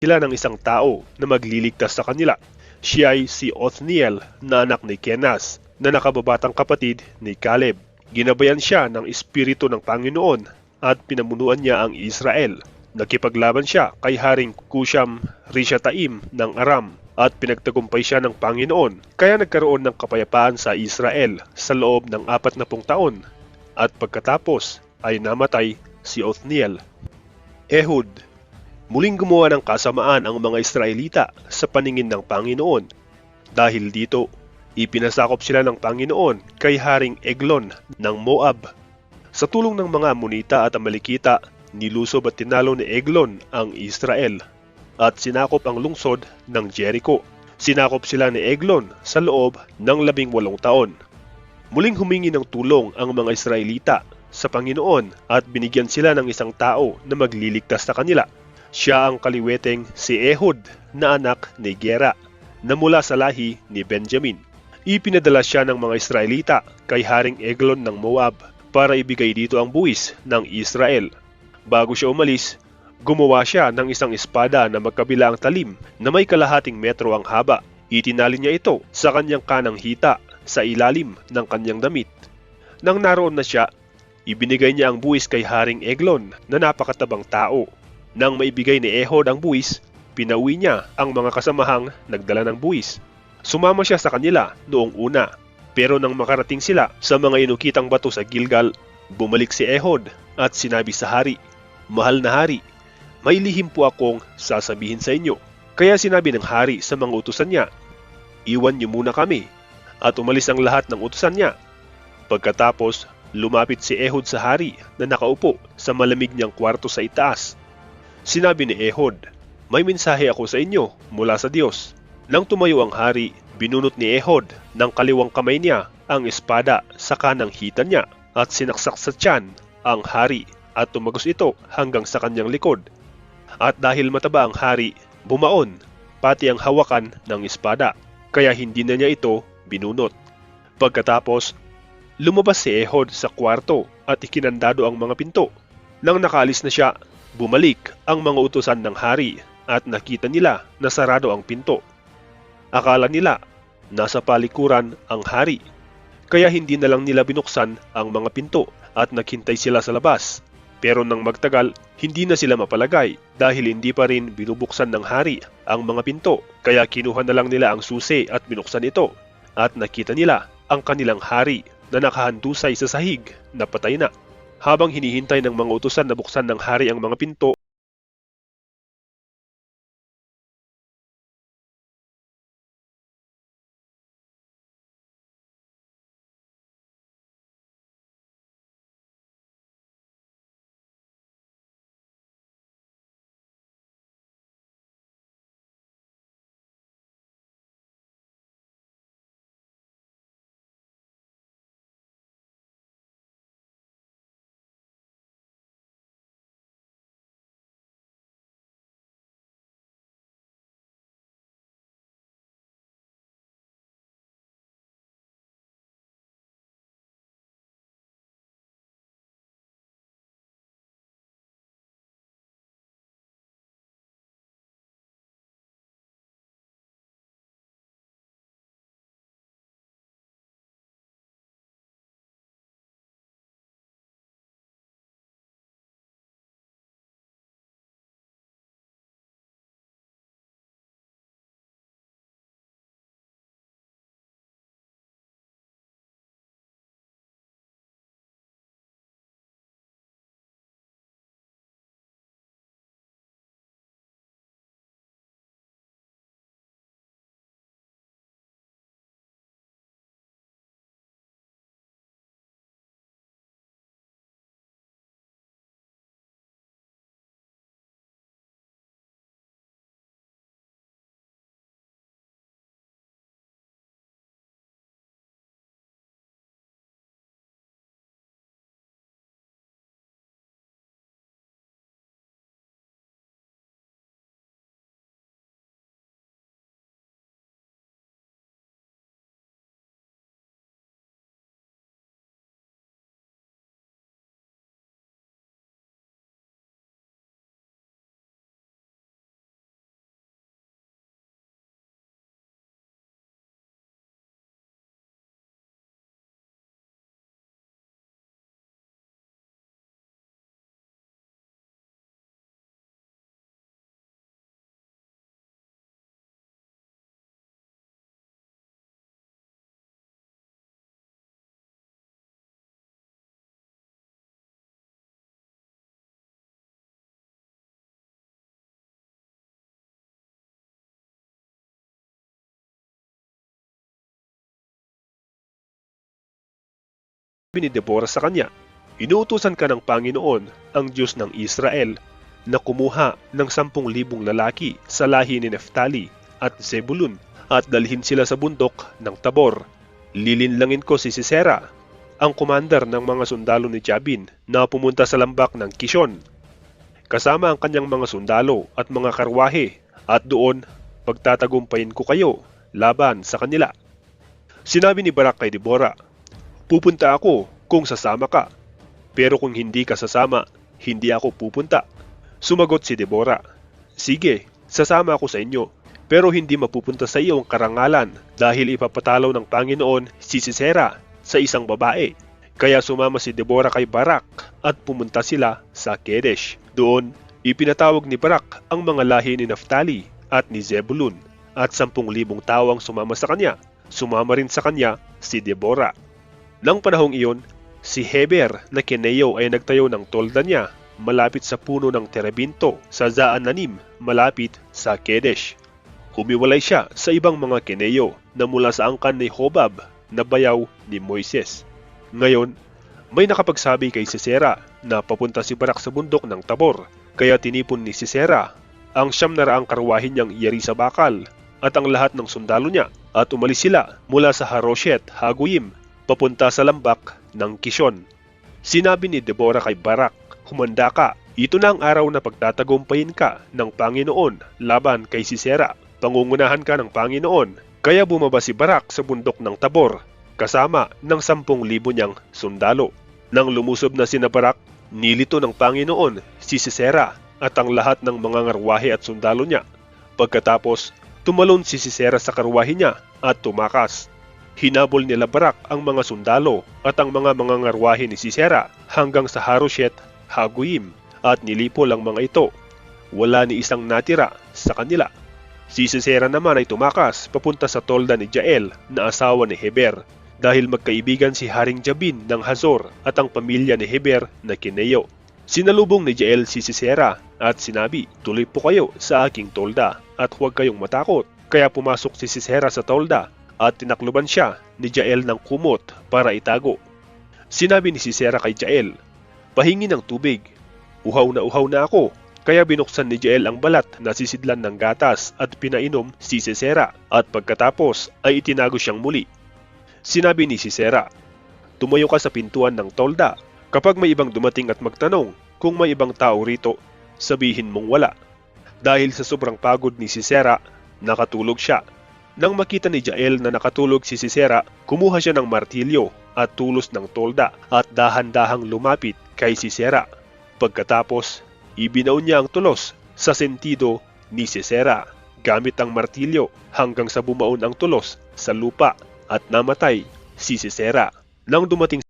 sila ng isang tao na magliligtas sa kanila. Siya ay si Othniel na anak ni Kenas na nakababatang kapatid ni Caleb. Ginabayan siya ng Espiritu ng Panginoon at pinamunuan niya ang Israel. Nakipaglaban siya kay Haring Kusham Rishataim ng Aram at pinagtagumpay siya ng Panginoon, kaya nagkaroon ng kapayapaan sa Israel sa loob ng 40 taon. At pagkatapos ay namatay si Othniel. Ehud. Muling gumawa ng kasamaan ang mga Israelita sa paningin ng Panginoon. Dahil dito, ipinasakop sila ng Panginoon kay Haring Eglon ng Moab. Sa tulong ng mga Ammonita at Amalekita, nilusob at tinalo ni Eglon ang Israel at sinakop ang lungsod ng Jericho. Sinakop sila ni Eglon sa loob ng 18 taon. Muling humingi ng tulong ang mga Israelita sa Panginoon at binigyan sila ng isang tao na magliligtas sa kanila. Siya ang kaliweteng si Ehud na anak ni Gera na mula sa lahi ni Benjamin. Ipinadala siya ng mga Israelita kay Haring Eglon ng Moab para ibigay dito ang buwis ng Israel. Bago siya umalis, gumawa siya ng isang espada na magkabila ang talim na may kalahating metro ang haba. Itinali niya ito sa kanyang kanang hita sa ilalim ng kanyang damit. Nang naroon na siya, ibinigay niya ang buwis kay Haring Eglon na napakatabang tao. Nang maibigay ni Ehud ang buwis, pinauwi niya ang mga kasamahang nagdala ng buwis. Sumama siya sa kanila noong una, pero nang makarating sila sa mga inukitang bato sa Gilgal, bumalik si Ehud at sinabi sa hari, "Mahal na hari, may lihim po akong sasabihin sa inyo." Kaya sinabi ng hari sa mga utusan niya, "Iwan niyo muna kami." At umalis ang lahat ng utusan niya. Pagkatapos, lumapit si Ehud sa hari na nakaupo sa malamig niyang kwarto sa itaas. Sinabi ni Ehud, "May mensahe ako sa inyo mula sa Diyos." Nang tumayo ang hari, binunot ni Ehud ng kaliwang kamay niya ang espada sa kanang hita niya at sinaksak sa tiyan ang hari at tumagos ito hanggang sa kanyang likod. At dahil mataba ang hari, bumaon pati ang hawakan ng espada, kaya hindi na niya ito binunot. Pagkatapos, lumabas si Ehud sa kwarto at ikinandado ang mga pinto. Nang nakaalis na siya, bumalik ang mga utusan ng hari at nakita nila na sarado ang pinto. Akala nila nasa palikuran ang hari, kaya hindi na lang nila binuksan ang mga pinto at naghintay sila sa labas. Pero nang magtagal, hindi na sila mapalagay dahil hindi pa rin binubuksan ng hari ang mga pinto, kaya kinuha na lang nila ang susi at binuksan ito. At nakita nila ang kanilang hari na nakahandusay sa sahig na patay na. Habang hinihintay ng mga utusan na buksan ng hari ang mga pinto, ni Deborah sa kanya, "Inuutusan ka ng Panginoon, ang Diyos ng Israel, na kumuha ng 10,000 lalaki sa lahi ni Neftali at Zebulun at dalhin sila sa bundok ng Tabor. Lilinlangin ko si Sisera, ang commander ng mga sundalo ni Jabin, na pumunta sa lambak ng Kishon, kasama ang kanyang mga sundalo at mga karwahe, at doon pagtatagumpayin ko kayo laban sa kanila." Sinabi ni Barak kay Deborah, "Pupunta ako kung sasama ka, pero kung hindi ka sasama, hindi ako pupunta." Sumagot si Deborah, "Sige, sasama ako sa inyo, pero hindi mapupunta sa iyo ang karangalan dahil ipapatalo ng Panginoon si Sisera sa isang babae." Kaya sumama si Deborah kay Barak at pumunta sila sa Kedesh. Doon, ipinatawag ni Barak ang mga lahi ni Naftali at ni Zebulun, at 10,000 tao ang sumama sa kanya. Sumama rin sa kanya si Deborah. Nang panahong iyon, si Heber na Keneo ay nagtayo ng tolda niya malapit sa puno ng terebinto sa Zaananim, malapit sa Kedesh. Humiwalay siya sa ibang mga Keneo na mula sa angkan ni Hobab na bayaw ni Moises. Ngayon, may nakapagsabi kay Sisera na papunta si Barak sa bundok ng Tabor, kaya tinipon ni Sisera ang 700 karwahe niyang iyari sa bakal at ang lahat ng sundalo niya, at umalis sila mula sa Haroshet Hagoyim papunta sa lambak ng Kishon. Sinabi ni Deborah kay Barak, "Humanda ka, ito na ang araw na pagtatagumpayin ka ng Panginoon laban kay Sisera. Pangungunahan ka ng Panginoon." Kaya bumaba si Barak sa bundok ng Tabor kasama ng 10,000 niyang sundalo. Nang lumusob na sina Barak, nilito ng Panginoon si Sisera at ang lahat ng mga ngarwahe at sundalo niya. Pagkatapos, tumalon si Sisera sa karwahe niya at tumakas. Hinabol nila Barak ang mga sundalo at ang mga ngarwahe ni Sisera hanggang sa Haroshet Hagoyim at nilipol ang mga ito. Wala ni isang natira sa kanila. Si Sisera naman ay tumakas papunta sa tolda ni Jael na asawa ni Heber, dahil magkaibigan si Haring Jabin ng Hazor at ang pamilya ni Heber na Kineo. Sinalubong ni Jael si Sisera at sinabi, "Tuloy po kayo sa aking tolda at huwag kayong matakot." Kaya pumasok si Sisera sa tolda at tinakluban siya ni Jael ng kumot para itago. Sinabi ni Sisera kay Jael, "Pahingi ng tubig. Uhaw na ako." Kaya binuksan ni Jael ang balat na sisidlan ng gatas at pinainom si Sisera, at pagkatapos ay itinago siyang muli. Sinabi ni Sisera, "Tumayo ka sa pintuan ng tolda. Kapag may ibang dumating at magtanong kung may ibang tao rito, sabihin mong wala." Dahil sa sobrang pagod ni Sisera, nakatulog siya. Nang makita ni Jael na nakatulog si Sisera, kumuha siya ng martilyo at tulos ng tolda at dahan-dahang lumapit kay Sisera. Pagkatapos, ibinaon niya ang tulos sa sentido ni Sisera gamit ang martilyo hanggang sa bumaon ang tulos sa lupa at namatay si Sisera. Nang dumating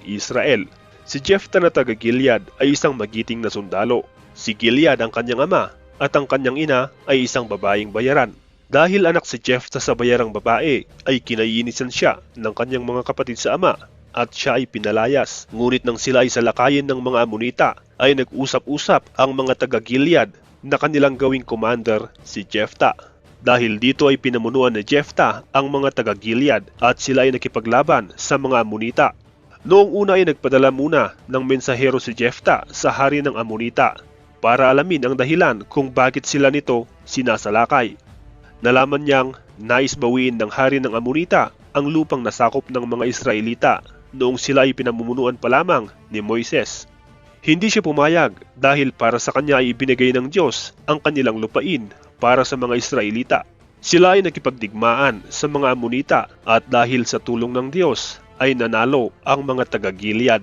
Israel. Si Jephthah na taga Gilead ay isang magiting na sundalo. Si Gilead ang kanyang ama at ang kanyang ina ay isang babaeng bayaran. Dahil anak si Jephthah sa bayarang babae ay kinaiinisan siya ng kanyang mga kapatid sa ama at siya ay pinalayas. Ngunit nang sila ay salakayin ng mga Amonita ay nag-usap-usap ang mga taga Gilead na kanilang gawing commander si Jephthah. Dahil dito ay pinamunuan ni Jephthah ang mga taga Gilead at sila ay nakipaglaban sa mga Amonita. Noong una ay nagpadala muna ng mensahero si Jephthah sa hari ng Amonita para alamin ang dahilan kung bakit sila nito sinasalakay. Nalaman niyang nais bawiin ng hari ng Amonita ang lupang nasakop ng mga Israelita noong sila ay pinamumunuan pa lamang ni Moises. Hindi siya pumayag dahil para sa kanya ay ibinigay ng Diyos ang kanilang lupain para sa mga Israelita. Sila ay nakipagdigmaan sa mga Amonita at dahil sa tulong ng Diyos ay nanalo ang mga taga Gilead.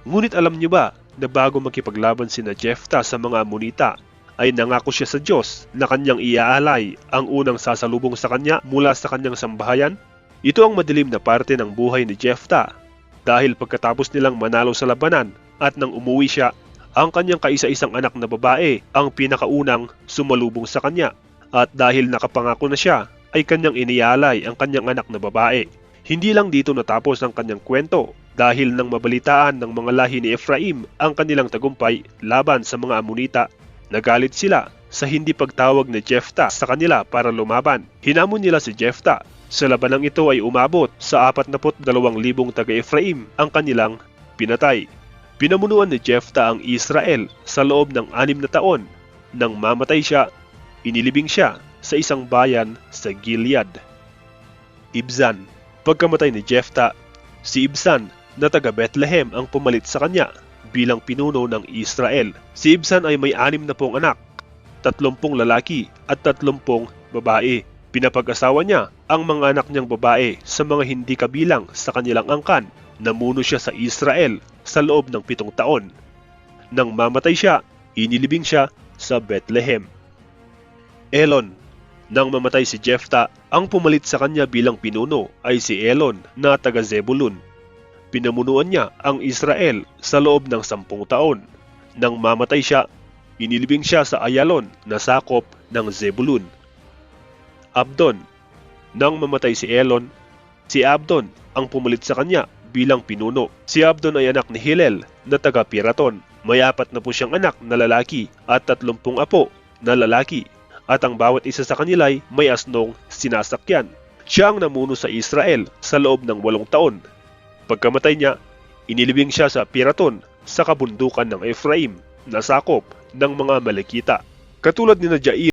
Ngunit alam niyo ba na bago makipaglaban sina Jephthah sa mga Amonita ay nangako siya sa Diyos na kanyang iaalay ang unang sasalubong sa kanya mula sa kanyang sambahayan? Ito ang madilim na parte ng buhay ni Jephthah dahil pagkatapos nilang manalo sa labanan at nang umuwi siya, ang kanyang kaisa-isang anak na babae ang pinakaunang sumalubong sa kanya at dahil nakapangako na siya ay kanyang inialay ang kanyang anak na babae. Hindi lang dito natapos ang kanyang kwento dahil nang mabalitaan ng mga lahi ni Ephraim ang kanilang tagumpay laban sa mga Amonita, nagalit sila sa hindi pagtawag ni Jephthah sa kanila para lumaban. Hinamon nila si Jephthah. Sa labanang ito ay umabot sa 42,000 taga-Ephraim ang kanilang pinatay. Pinamunuan ni Jephthah ang Israel sa loob ng 6 na taon. Nang mamatay siya, inilibing siya sa isang bayan sa Gilead. Ibzan. Pagkamatay ni Jephthah, si Ibzan na taga Bethlehem ang pumalit sa kanya bilang pinuno ng Israel. Si Ibzan ay may 60 anak, 30 lalaki at 30 babae. Pinapag-asawa niya ang mga anak niyang babae sa mga hindi kabilang sa kanilang angkan. Namuno siya sa Israel sa loob ng 7 taon. Nang mamatay siya, inilibing siya sa Bethlehem. Elon. Nang mamatay si Jephthah, ang pumalit sa kanya bilang pinuno ay si Elon na taga Zebulun. Pinamunuan niya ang Israel sa loob ng 10 taon. Nang mamatay siya, inilibing siya sa Ayalon na sakop ng Zebulun. Abdon. Nang mamatay si Elon, si Abdon ang pumalit sa kanya bilang pinuno. Si Abdon ay anak ni Hillel na taga Piraton. May 40 siyang anak na lalaki at 30 apo na lalaki. At ang bawat isa sa kanila ay may asnong sinasakyan. Siya ang namuno sa Israel sa loob ng 8 taon. Pagkamatay niya, inilibing siya sa Piraton sa kabundukan ng Ephraim na sakop ng mga Malekita. Katulad ni Jair